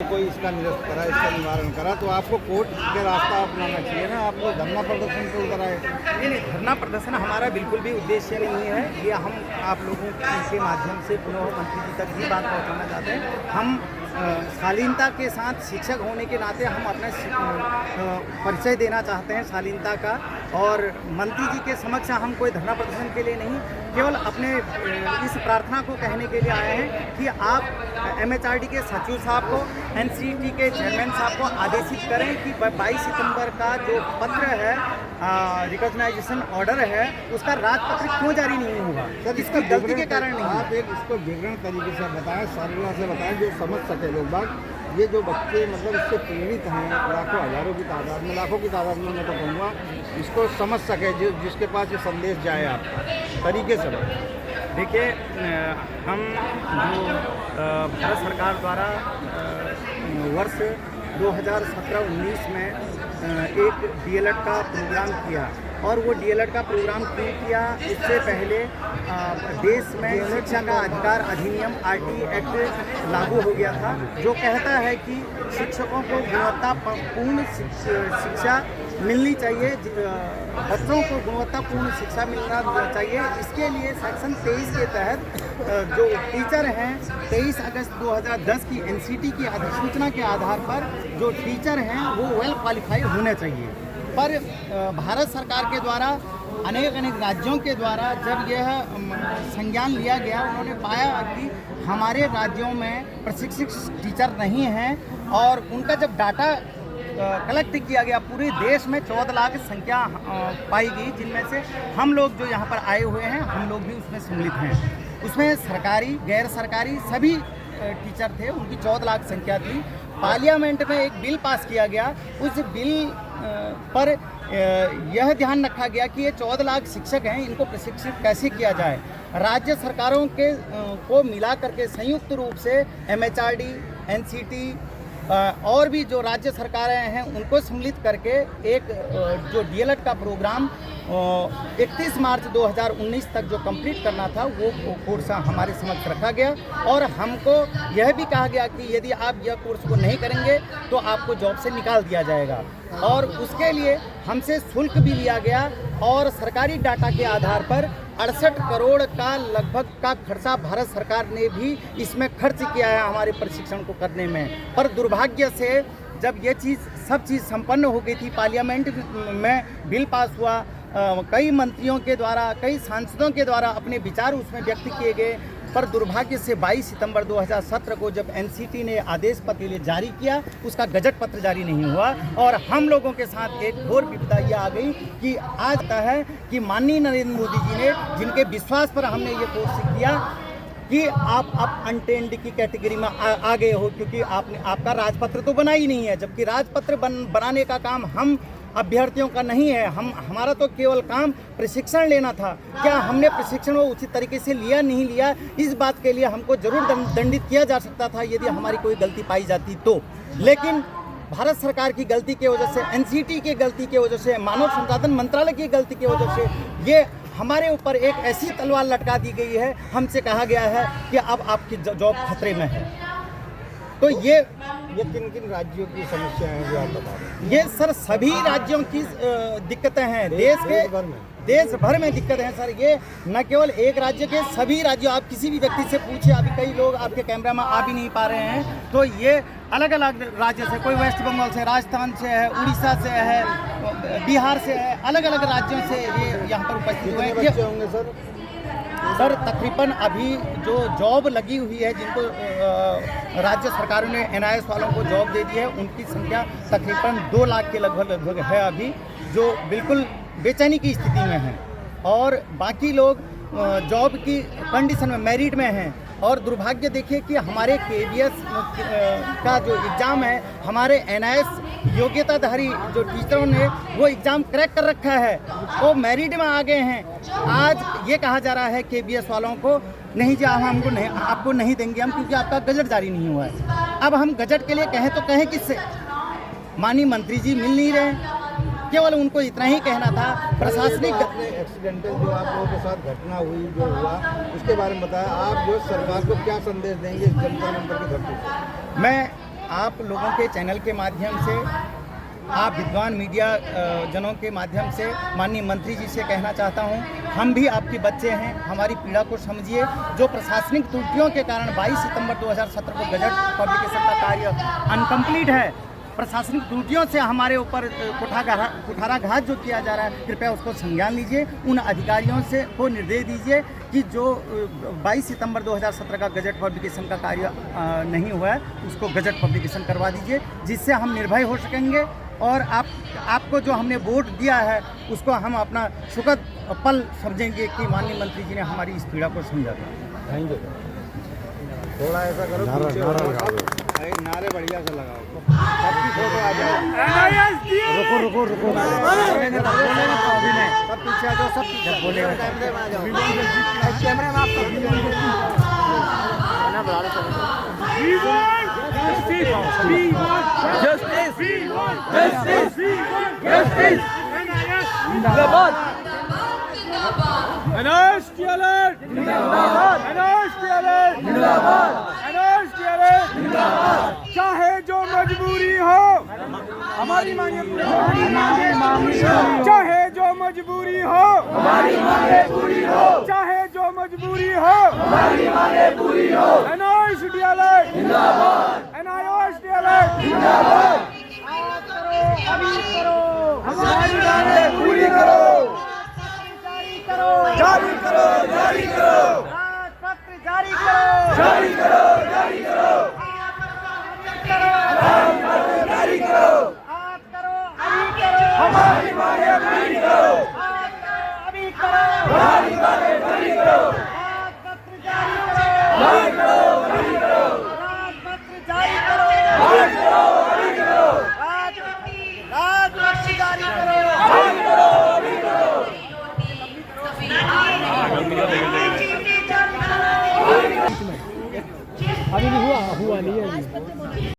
कोई इसका निरस्त करा, इसका निवारण करा तो आपको कोर्ट के रास्ता अपनाना चाहिए ना। आप लोग धरना प्रदर्शन पे उतर आए। नहीं, धरना प्रदर्शन हमारा बिल्कुल भी उद्देश्य नहीं है। ये हम आप लोगों के माध्यम से पुनः मंत्री जी तक भी बात पहुंचाना चाहते हैं। हम शालीनता के साथ शिक्षक होने के नाते हम अपना परिचय देना चाहते हैं शालीनता का, और मंत्री जी के समक्ष हम कोई धरना प्रदर्शन के लिए नहीं, केवल अपने इस प्रार्थना को कहने के लिए आए हैं कि आप MHRD के सचिव साहब को, NCT के चेयरमैन साहब को आदेशित करें कि 22 सितंबर का जो पत्र है, रिकॉग्नाइजेशन ऑर्डर है, उसका राजपत्र क्यों जारी नहीं होगा। सर, इसकी गलती के कारण नहीं। आप एक इसको विवरण तरीके से बताएं, सरलता से बताएं जो समझ सके लोग बाग। ये जो बच्चे मतलब इससे पीड़ित हैं, लाखों हजारों की तादाद में, लाखों की तादाद में मैं तो कहूँगा, इसको समझ सके जिसके पास ये संदेश जाए आपका तरीके से बताएं। देखिए, हम जो भारत सरकार द्वारा वर्ष 2017-19 में एक DLED का प्रोग्राम किया, और वो DLED का प्रोग्राम क्यों किया, इससे पहले देश में शिक्षा का अधिकार अधिनियम RT एक्ट लागू हो गया था, जो कहता है कि शिक्षकों को गुणवत्तापूर्ण शिक्षा मिलनी चाहिए, बच्चों को गुणवत्तापूर्ण शिक्षा मिलना चाहिए। इसके लिए सेक्शन 23 के तहत जो टीचर हैं, 23 अगस्त 2010 की NCT की अधिसूचना के आधार पर जो टीचर हैं वो वेल क्वालिफाइड होने चाहिए। पर भारत सरकार के द्वारा अनेक राज्यों के द्वारा जब यह संज्ञान लिया गया, उन्होंने पाया कि हमारे राज्यों में प्रशिक्षित टीचर नहीं हैं, और उनका जब डाटा कलेक्ट किया गया, पूरे देश में 14 लाख संख्या पाई गई, जिनमें से हम लोग जो यहाँ पर आए हुए हैं, हम लोग भी उसमें सम्मिलित हैं। उसमें सरकारी, गैर सरकारी सभी टीचर थे, उनकी 14 लाख संख्या थी। पार्लियामेंट में एक बिल पास किया गया, उस बिल पर यह ध्यान रखा गया कि ये 14 लाख शिक्षक हैं, इनको प्रशिक्षित कैसे किया जाए। राज्य सरकारों के को मिला करके संयुक्त रूप से MHRD, NCT और भी जो राज्य सरकारें हैं उनको सम्मिलित करके एक जो DLED का प्रोग्राम 31 मार्च 2019 तक जो कंप्लीट करना था, वो कोर्स हमारे समक्ष रखा गया, और हमको यह भी कहा गया कि यदि आप यह कोर्स को नहीं करेंगे तो आपको जॉब से निकाल दिया जाएगा, और उसके लिए हमसे शुल्क भी लिया गया, और सरकारी डाटा के आधार पर 68 करोड़ का लगभग का खर्चा भारत सरकार ने भी इसमें खर्च किया है हमारे प्रशिक्षण को करने में। पर दुर्भाग्य से जब ये सब चीज़ संपन्न हो गई थी, पार्लियामेंट में बिल पास हुआ, कई मंत्रियों के द्वारा, कई सांसदों के द्वारा अपने विचार उसमें व्यक्त किए गए, पर दुर्भाग्य से 22 सितंबर 2017 को जब NCT ने आदेश पत्र जारी किया, उसका गजट पत्र जारी नहीं हुआ, और हम लोगों के साथ एक घोर विपदा यह आ गई कि आज तक है कि माननीय नरेंद्र मोदी जी ने, जिनके विश्वास पर हमने ये कोर्स किया, कि आप अब अनटेंड की कैटेगरी में आ गए हो, क्योंकि आपका राजपत्र तो बना ही नहीं है, जबकि राजपत्र बनाने का काम हम अभ्यर्थियों का नहीं है। हमारा तो केवल काम प्रशिक्षण लेना था। क्या हमने प्रशिक्षण वो उचित तरीके से लिया, नहीं लिया, इस बात के लिए हमको जरूर दंडित किया जा सकता था यदि हमारी कोई गलती पाई जाती तो। लेकिन भारत सरकार की गलती की वजह से, NCT की गलती की वजह से, मानव संसाधन मंत्रालय की गलती की वजह से ये हमारे ऊपर एक ऐसी तलवार लटका दी गई है, हमसे कहा गया है कि अब आपकी जॉब खतरे में है। तो ये किन किन राज्यों की समस्या है जो आप बता रहे हैं? ये सर सभी राज्यों की दिक्कतें हैं, देश भर में दिक्कतें हैं सर। ये न केवल एक राज्य के, सभी राज्यों, आप किसी भी व्यक्ति से पूछिए, अभी कई लोग आपके कैमरा में आ भी नहीं पा रहे हैं, तो ये अलग अलग राज्य से, कोई वेस्ट बंगाल से, राजस्थान से है, उड़ीसा से है, बिहार से है, अलग अलग राज्यों से ये यहाँ पर उपस्थित हुए हैं। बच्चे होंगे सर तकरीबन अभी जो जॉब लगी हुई है, जिनको राज्य सरकारों ने NIS वालों को जॉब दे दी है, उनकी संख्या तकरीबन 2 लाख के लगभग है अभी, जो बिल्कुल बेचैनी की स्थिति में हैं, और बाकी लोग जॉब की कंडीशन में, मेरिट में हैं। और दुर्भाग्य देखिए कि हमारे KVS का जो एग्ज़ाम है, हमारे NIS योग्यताधारी जो टीचरों ने वो एग्ज़ाम क्रैक कर रखा है, वो मेरिट में आ गए हैं। आज ये कहा जा रहा है KVS वालों को, नहीं जी हमको नहीं, आपको नहीं देंगे हम, क्योंकि आपका गजट जारी नहीं हुआ है। अब हम गजट के लिए कहें तो कहें किससे? माननीय मंत्री जी मिल नहीं रहे, केवल उनको इतना ही कहना था। प्रशासनिक एक्सीडेंटल जो आप लोगों के साथ घटना हुई, जो हुआ, उसके बारे में बताया। आप जो सरकार को क्या संदेश देंगे इस जंतर मंतर की घटना से? मैं आप लोगों के चैनल के माध्यम से, आप विद्वान मीडिया जनों के माध्यम से माननीय मंत्री जी से कहना चाहता हूं, हम भी आपके बच्चे हैं, हमारी पीड़ा को समझिए। जो प्रशासनिक त्रुटियों के कारण 22 सितंबर 2017 को गजट पब्लिकेशन का कार्य अनकम्प्लीट है, प्रशासनिक त्रुटियों से हमारे ऊपर कुठाराघात जो किया जा रहा है, कृपया उसको संज्ञान लीजिए। उन अधिकारियों से को निर्देश दीजिए कि जो 22 सितंबर 2017 का गजट पब्लिकेशन का कार्य नहीं हुआ है, उसको गजट पब्लिकेशन करवा दीजिए, जिससे हम निर्भय हो सकेंगे। और आपको जो हमने वोट दिया है, उसको हम अपना सुखद पल समझेंगे कि माननीय मंत्री जी ने हमारी इस पीड़ा को समझा। Thank you. थोड़ा ऐसा करो, नारे बढ़िया से लगाओ, सबकी फोटो आ जाए। रुको सब पीछे आ जाओ, सब पीछे बोलेगा कैमरे में चाहे जो मजबूरी हो हमारी मांगे पूरी हो, चाहे जो मजबूरी हो हमारी मांगे पूरी हो, चाहे जो मजबूरी हो हमारी मांगे पूरी हो। NISDLA जिंदाबाद, NISDLA जिंदाबाद। अभी करो हमारी मांगे पूरी करो, जारी करो, जारी करो, राजपत्र जारी करो, जारी करो, जारी करो, जारी करो, आप करो, अभी करो, हमारी मांगे पूरी करो, आप करो, अभी करो, हमारी मांगे पूरी करो, राजपत्र जारी करो, जारी करो, अभी करो, राजपत्र जारी करो, जारी करो, अभी करो, राजपत्र जारी करो, जारी करो, अभी करो। अभी नहीं हुआ नहीं है।